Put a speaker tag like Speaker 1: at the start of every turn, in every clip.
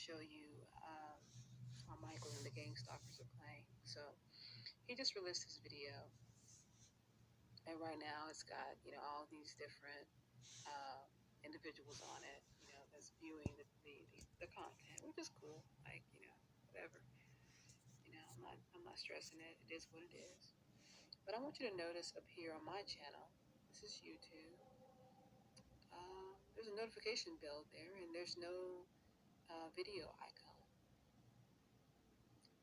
Speaker 1: show you how Michael and the Gangstalkers are playing. So he just released his video, and right now it's got all these different uh, individuals on it, that's viewing the content, which is cool. Like whatever. I'm not stressing it. It is what it is. But I want you to notice up here on my channel. This is YouTube. There's a notification bell there, and there's no video icon.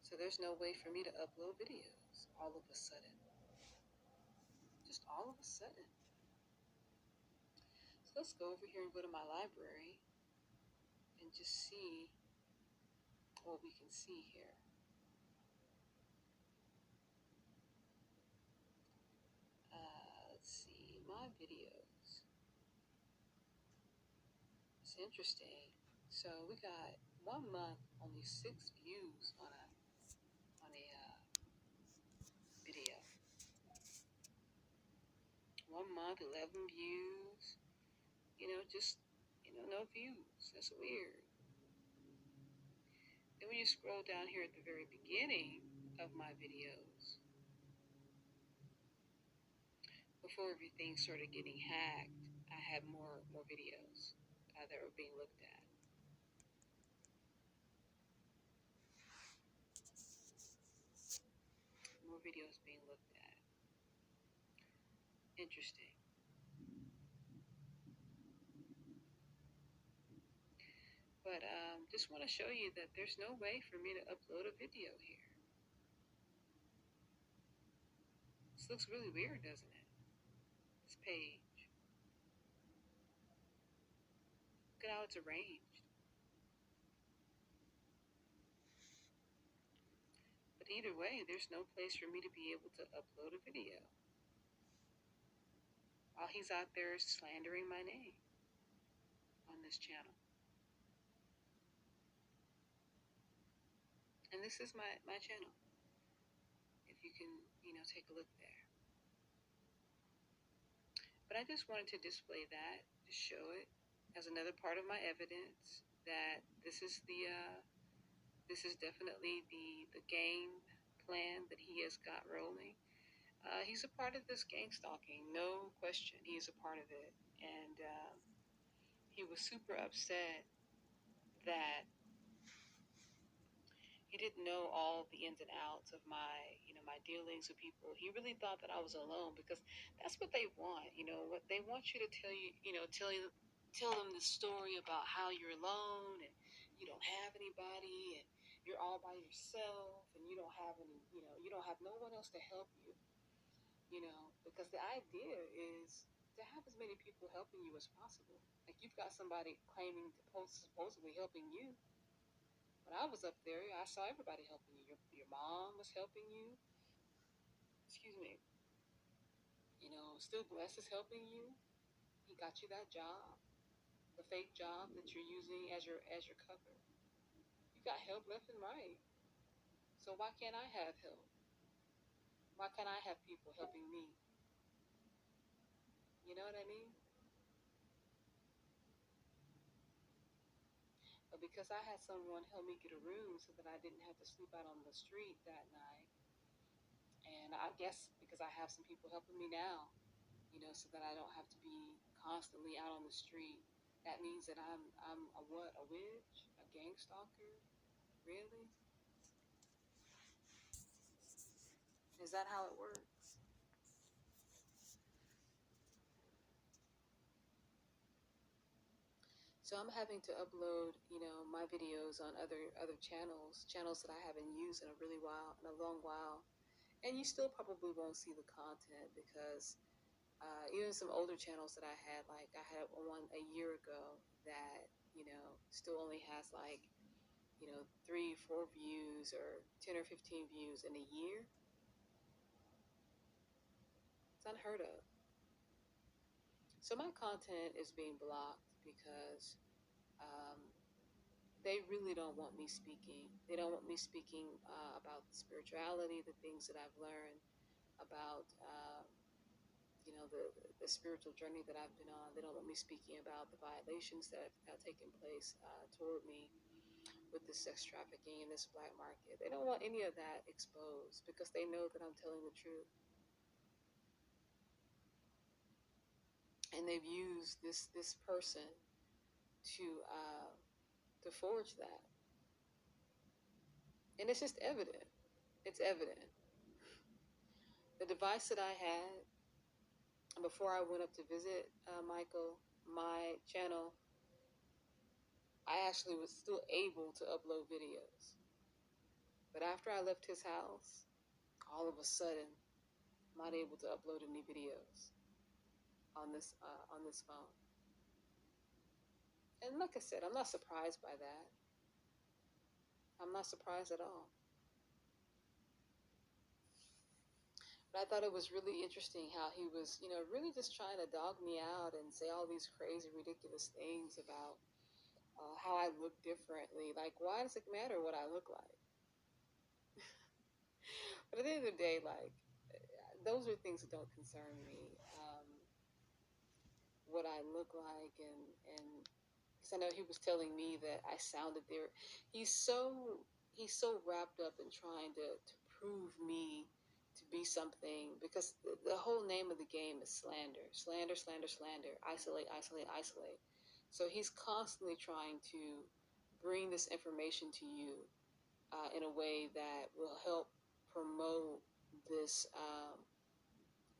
Speaker 1: So there's no way for me to upload videos all of a sudden. Just all of a sudden. So let's go over here and go to my library and just see what we can see here. Let's see, my videos. It's interesting. So we got 1 month, only 6 views on a video. 1 month, 11 views. Just no views. That's weird. Then when you scroll down here at the very beginning of my videos, before everything started getting hacked, I had more videos that were being looked at. More videos being looked at. Interesting. But just want to show you that there's no way for me to upload a video here. This looks really weird, doesn't it? This page. Look at how it's arranged. But either way, there's no place for me to be able to upload a video while he's out there slandering my name on this channel. And this is my channel. If you can, take a look there. But I just wanted to display that, to show it as another part of my evidence that this is definitely the game plan that he has got rolling. He's a part of this gang stalking, no question. He is a part of it, and he was super upset that he didn't know all the ins and outs of my dealings with people. He really thought that I was alone, because that's what they want. What they want you to tell them the story about how you're alone and you don't have anybody and you're all by yourself and you don't have any, you don't have no one else to help you. Because the idea is to have as many people helping you as possible. Like, you've got somebody claiming to supposedly helping you. When I was up there, I saw everybody helping you. Your mom was helping you. Excuse me. Still Bless is helping you. He got you that job, the fake job that you're using as your cover. You got help left and right. So why can't I have help? Why can't I have people helping me? You know what I mean? But because I had someone help me get a room so that I didn't have to sleep out on the street that night, and I guess because I have some people helping me now, so that I don't have to be constantly out on the street. That means that I'm a what? A witch? A gang stalker? Really? Is that how it works? So I'm having to upload, my videos on other channels that I haven't used in a long while, and you still probably won't see the content because even some older channels that I had, like I had one a year ago that still only has like 3, 4 views or 10 or 15 views in a year. It's unheard of. So my content is being blocked because um, they really don't want me speaking. They don't want me speaking about spirituality, the things that I've learned about, the spiritual journey that I've been on. They don't want me speaking about the violations that have taken place toward me. with the sex trafficking in this black market. They don't want any of that exposed because they know that I'm telling the truth. And they've used this person to forge that. And it's just evident. It's evident. The device that I had before I went up to visit Michael, my channel, I actually was still able to upload videos. But after I left his house, all of a sudden, I'm not able to upload any videos on this phone. And like I said, I'm not surprised by that. I'm not surprised at all. But I thought it was really interesting how he was, really just trying to dog me out and say all these crazy, ridiculous things about how I look differently. Like, why does it matter what I look like? But at the end of the day, like, those are things that don't concern me. What I look like, and because I know he was telling me that I sounded there. He's so wrapped up in trying to prove me to be something, because the whole name of the game is slander, slander, slander, slander, isolate, isolate, isolate. So he's constantly trying to bring this information to you in a way that will help promote this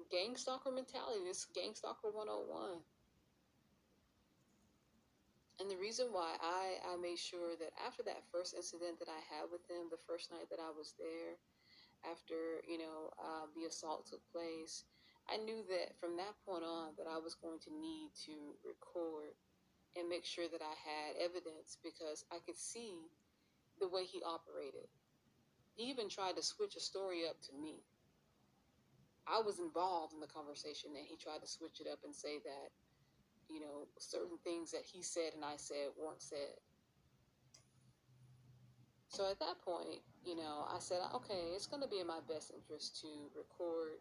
Speaker 1: Gangstalker mentality, this Gangstalker 101. And the reason why I made sure that after that first incident that I had with him, the first night that I was there, after, the assault took place, I knew that from that point on that I was going to need to record and make sure that I had evidence, because I could see the way he operated. He even tried to switch a story up to me. I was involved in the conversation, and he tried to switch it up and say that, certain things that he said and I said weren't said. So at that point, I said, okay, it's going to be in my best interest to record,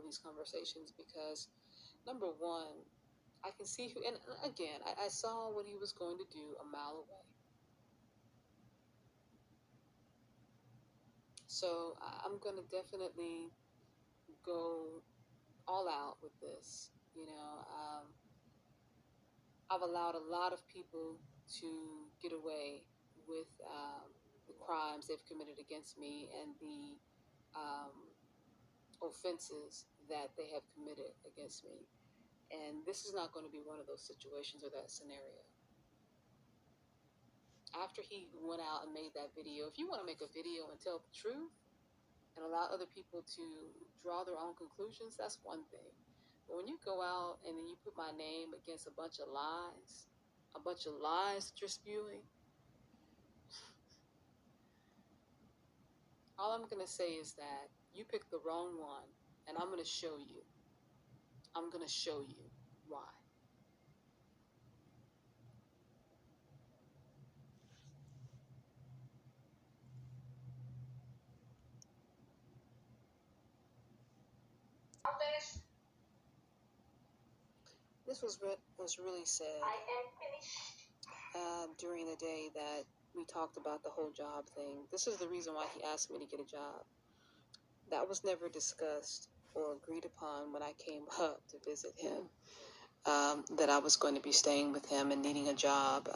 Speaker 1: these conversations, because number one, I can see who, and again, I saw what he was going to do a mile away. So I'm going to definitely go all out with this. I've allowed a lot of people to get away with the crimes they've committed against me and the offenses that they have committed against me. And this is not going to be one of those situations or that scenario. After he went out and made that video, if you want to make a video and tell the truth and allow other people to draw their own conclusions, that's one thing. But when you go out and then you put my name against a bunch of lies that you're spewing, all I'm going to say is that you picked the wrong one, and I'm going to show you. I'm going to show you why. This was really said during the day that we talked about the whole job thing. This is the reason why he asked me to get a job. That was never discussed or agreed upon when I came up to visit him, that I was going to be staying with him and needing a job.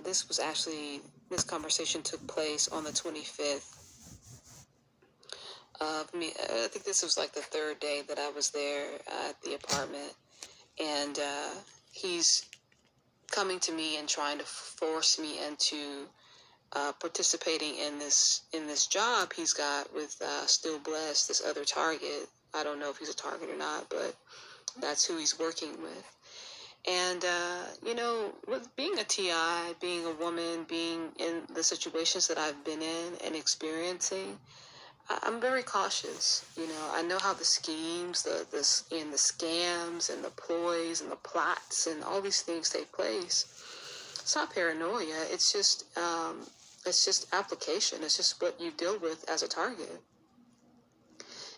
Speaker 1: This conversation took place on the 25th of me. I think this was like the third day that I was there at the apartment. And he's coming to me and trying to force me into participating in this job he's got with Still Blessed, this other target. I don't know if he's a target or not, but that's who he's working with. And, with being a TI, being a woman, being in the situations that I've been in and experiencing, I'm very cautious. I know how the schemes, the scams and the ploys and the plots and all these things take place. It's not paranoia. It's just application. It's just what you deal with as a target.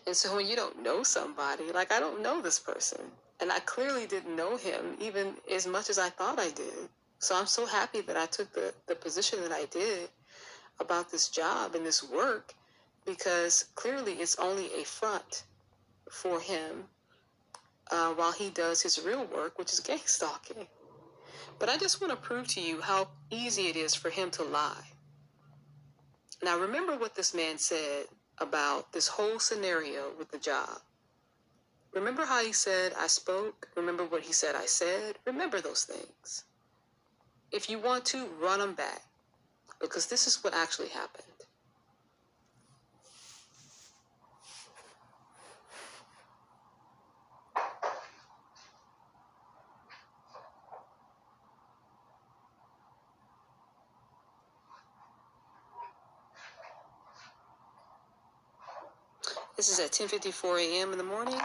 Speaker 1: And so when you don't know somebody, like I don't know this person, and I clearly didn't know him even as much as I thought I did. So I'm so happy that I took the position that I did about this job and this work, because clearly it's only a front for him while he does his real work, which is gang stalking. But I just want to prove to you how easy it is for him to lie. Now, remember what this man said about this whole scenario with the job. Remember how he said I spoke? Remember what he said I said? Remember those things. If you want to, run them back, because this is what actually happened. This is at 10:54 a.m. in the morning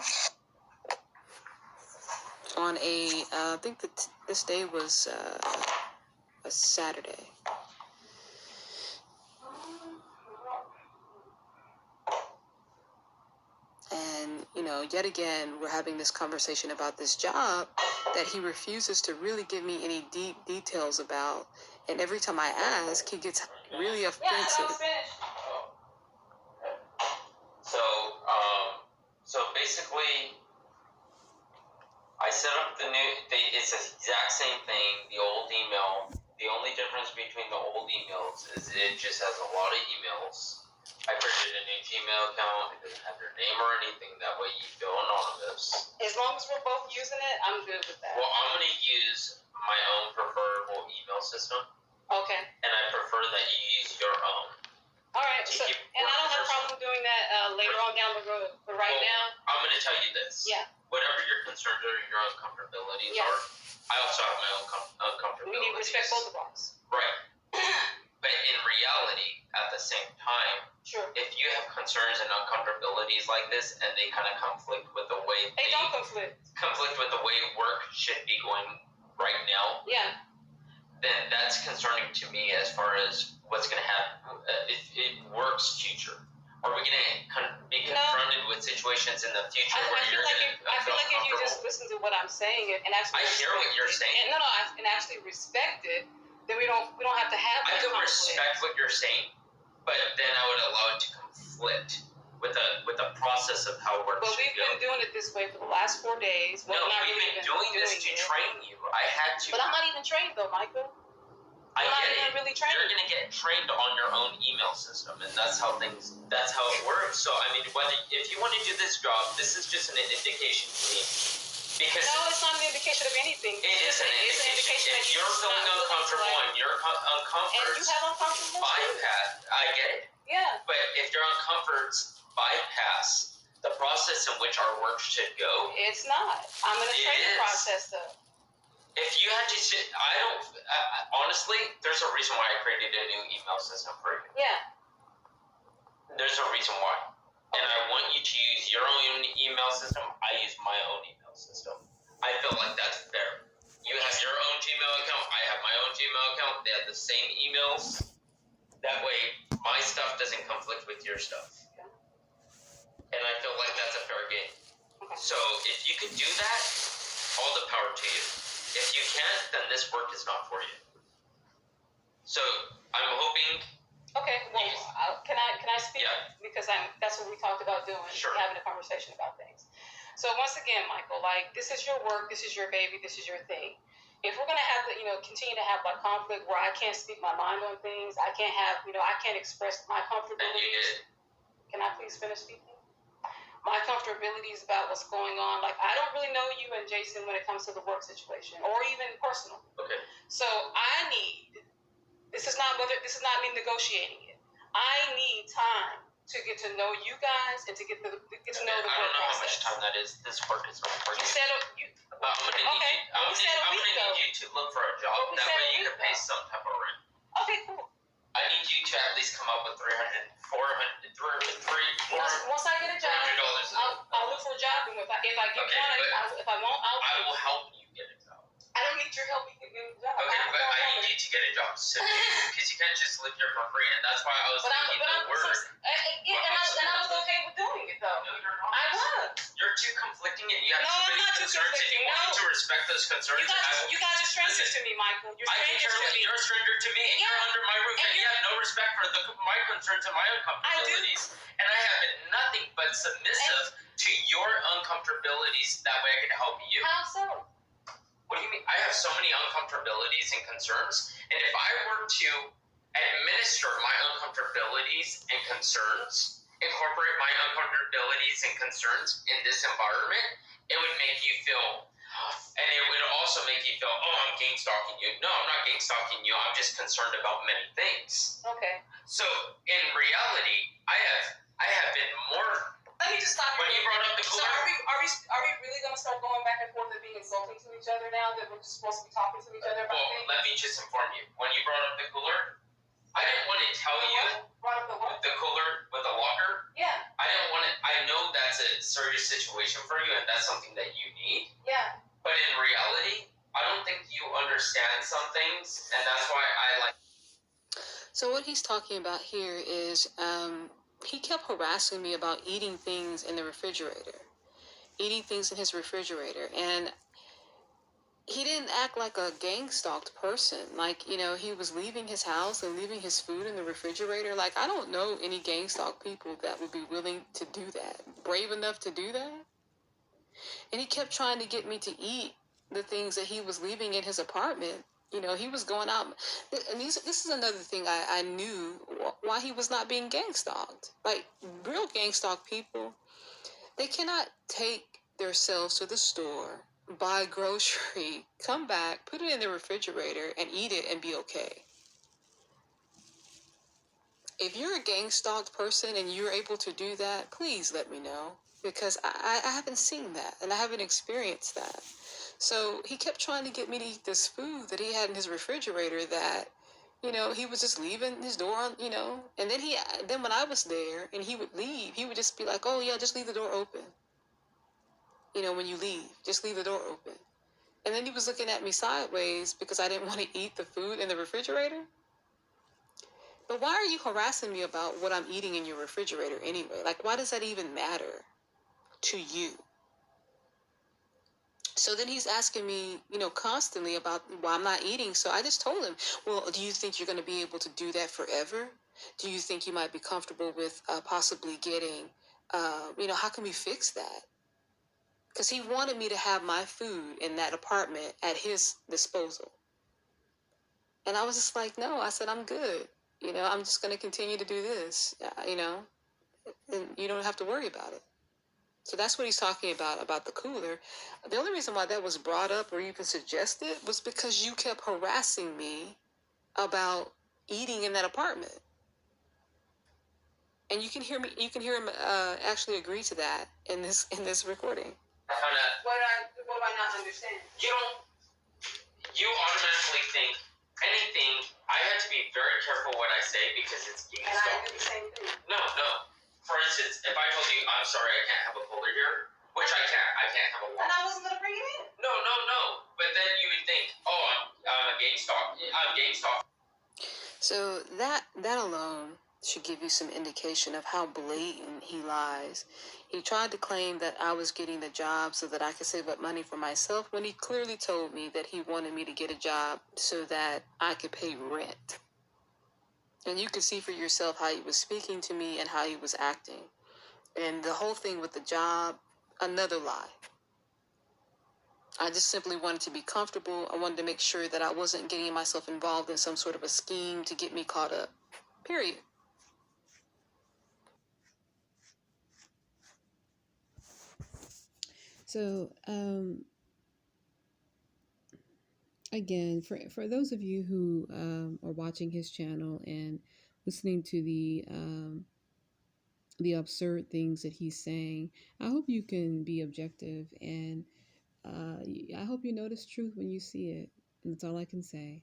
Speaker 1: on I think that this day was a Saturday. And, yet again, we're having this conversation about this job that he refuses to really give me any deep details about. And every time I ask, he gets really offensive.
Speaker 2: So basically, I set up it's the exact same thing, the old email. The only difference between the old emails is it just has a lot of emails. I created a new Gmail account. It doesn't have your name or anything. That way you feel anonymous.
Speaker 1: As long as we're both using it, I'm good with that.
Speaker 2: Well, I'm going to use my own preferable email system.
Speaker 1: Okay.
Speaker 2: And I prefer that you use your own.
Speaker 1: All right. So, and I don't have a problem doing that later on down the road. But now,
Speaker 2: I'm going to tell you this.
Speaker 1: Yeah.
Speaker 2: Whatever your concerns or your uncomfortabilities are, I also have my own uncomfortabilities.
Speaker 1: We need to respect both of us.
Speaker 2: Right. But in reality, at the same time,
Speaker 1: sure,
Speaker 2: if you have concerns and uncomfortabilities like this, and they kind of conflict with the way
Speaker 1: they don't conflict
Speaker 2: with the way work should be going right now,
Speaker 1: yeah,
Speaker 2: then that's concerning to me as far as what's going to happen. It works future. Are we going to be confronted with situations in the future
Speaker 1: I feel like if you just listen to what I'm saying and actually,
Speaker 2: I hear what you're saying.
Speaker 1: And actually respect it, then we don't have to have that.
Speaker 2: I could respect what you're saying, but then I would allow it to conflict with the process of how work should go.
Speaker 1: But we've been doing it this way for the last 4 days.
Speaker 2: Well, no, we've been doing this to train you. I had to.
Speaker 1: But I'm not even trained though, Michael.
Speaker 2: I get it.
Speaker 1: Really trained.
Speaker 2: You're going to get trained on your own email system, and that's how it works. So, I mean, if you want to do this job, this is just an indication to me. Because
Speaker 1: no, it's not an indication of anything.
Speaker 2: It is an indication. If you're feeling uncomfortable and you're uncomfortable,
Speaker 1: and you have uncomfortable,
Speaker 2: bypass. I get it.
Speaker 1: Yeah.
Speaker 2: But if you're uncomfortable, bypass the process in which our work should go.
Speaker 1: It's not. I'm going to train the process though.
Speaker 2: If you had to sit, honestly, there's a reason why I created a new email system for you.
Speaker 1: Yeah.
Speaker 2: There's a reason why. And I want you to use your own email system. I use my own email system. I feel like that's fair. You have your own Gmail account. I have my own Gmail account. They have the same emails. That way, my stuff doesn't conflict with your stuff.
Speaker 1: Okay.
Speaker 2: And I feel like that's a fair game. Okay. So if you can do that, all the power to you. If you can't, then this work is not for you. So I'm hoping.
Speaker 1: Okay. Well, can I speak?
Speaker 2: Yeah.
Speaker 1: Because that's what we talked about doing.
Speaker 2: Sure.
Speaker 1: Having a conversation about things. So once again, Michael, this is your work, this is your baby, this is your thing. If we're gonna have continue to have conflict where I can't speak my mind on things, I can't have I can't express my comfortabilities. Can I please finish speaking? My comfortabilities about what's going on. I don't really know you and Jason when it comes to the work situation or even personal.
Speaker 2: Okay.
Speaker 1: So this is not me negotiating it. I need time to get to know you guys and to get to know the work process.
Speaker 2: I don't know how much time that is. This work is not for you.
Speaker 1: You said
Speaker 2: I'm gonna need you to look for a job. That way you can pay some type of rent.
Speaker 1: Okay, cool.
Speaker 2: I need you to at least come up with $400.
Speaker 1: Once I get a job, I'll look for a job, and if I get one, if I won't,
Speaker 2: I will help you get a job.
Speaker 1: I don't need your help in getting a job.
Speaker 2: Okay, but I need you to get a job soon, because you can't just live here for free, and that's why I was thinking the word.
Speaker 1: And I was okay with doing it though.
Speaker 2: No, you're not.
Speaker 1: I was.
Speaker 2: You're two conflicting and you have
Speaker 1: No,
Speaker 2: too
Speaker 1: I'm
Speaker 2: many
Speaker 1: not too
Speaker 2: concerns, and you
Speaker 1: conflicting.
Speaker 2: want me
Speaker 1: No.
Speaker 2: to respect those concerns.
Speaker 1: You guys are strangers to me, Michael. You're strangers to me.
Speaker 2: You're a stranger to me, and
Speaker 1: Yeah.
Speaker 2: you're under my roof,
Speaker 1: And
Speaker 2: and you have no respect for my concerns and my uncomfortabilities. And I have been nothing but submissive to your uncomfortabilities. That way I can help you.
Speaker 1: How so?
Speaker 2: What do you mean? I have so many uncomfortabilities and concerns, and if I were to administer my uncomfortabilities and concerns, incorporate my uncomfortabilities and concerns in this environment, it would make you feel, and it would also make you feel, oh, I'm gang stalking you. No, I'm not gang stalking you. I'm just concerned about many things.
Speaker 1: Okay.
Speaker 2: So in reality, I have been more.
Speaker 1: Let me just stop you.
Speaker 2: When you brought up the
Speaker 1: So
Speaker 2: cooler,
Speaker 1: are we really gonna start going back and forth and being insulting to each other now that we're just supposed to be talking to each other about
Speaker 2: well,
Speaker 1: things?
Speaker 2: let me just inform you. When you brought up the cooler, I didn't want to tell you
Speaker 1: Brought up the what?
Speaker 2: the cooler with the locker.
Speaker 1: Yeah.
Speaker 2: I didn't want to. I know that's a serious situation for you, and that's something that you need.
Speaker 1: Yeah.
Speaker 2: But in reality, I don't think you understand some things, and that's why I like.
Speaker 1: So what he's talking about here is he kept harassing me about eating things in the refrigerator, eating things in his refrigerator, and he didn't act like a gang stalked person. Like, you know, he was leaving his house and leaving his food in the refrigerator. Like, I don't know any gang stalk people that would be willing to do that, brave enough to do that. And he kept trying to get me to eat the things that he was leaving in his apartment. You know, he was going out. And this is another thing I knew why he was not being gang stalked. Like, real gang stalk people, they cannot take themselves to the store, buy grocery, come back, put it in the refrigerator, and eat it and be okay. If you're a gang stalked person and you're able to do that, please let me know. Because I haven't seen that and I haven't experienced that. So he kept trying to get me to eat this food that he had in his refrigerator that, you know, he was just leaving his door on, you know. And then when I was there and he would leave, he would just be like, oh yeah, just leave the door open. You know, when you leave, just leave the door open. And then he was looking at me sideways because I didn't want to eat the food in the refrigerator. But why are you harassing me about what I'm eating in your refrigerator anyway? Like, why does that even matter to you? So then he's asking me, you know, constantly about why I'm not eating. So I just told him, well, do you think you're going to be able to do that forever? Do you think you might be comfortable with possibly getting, you know, how can we fix that? Because he wanted me to have my food in that apartment at his disposal. And I was just like, no, I said, I'm good. You know, I'm just going to continue to do this, you know, and you don't have to worry about it. So that's what he's talking about the cooler. The only reason why that was brought up or even suggested was because you kept harassing me about eating in that apartment. And you can hear him actually agree to that in this recording.
Speaker 2: What do I not understand? You automatically think anything. I have to be very careful what I say because it's gang stalking. And I do the same thing. No. For instance, if I told you, I'm sorry, I can't have a cooler here, which I can't have a wall.
Speaker 1: And I wasn't gonna bring it in.
Speaker 2: No. But then you would think, oh, I'm a gang stalker. I'm gang stalker.
Speaker 1: So that alone should give you some indication of how blatant he lies. He tried to claim that I was getting the job so that I could save up money for myself when he clearly told me that he wanted me to get a job so that I could pay rent. And you could see for yourself how he was speaking to me and how he was acting. And the whole thing with the job, another lie. I just simply wanted to be comfortable. I wanted to make sure that I wasn't getting myself involved in some sort of a scheme to get me caught up. Period.
Speaker 3: So, again, for those of you who are watching his channel and listening to the absurd things that he's saying, I hope you can be objective, and I hope you notice truth when you see it. And that's all I can say.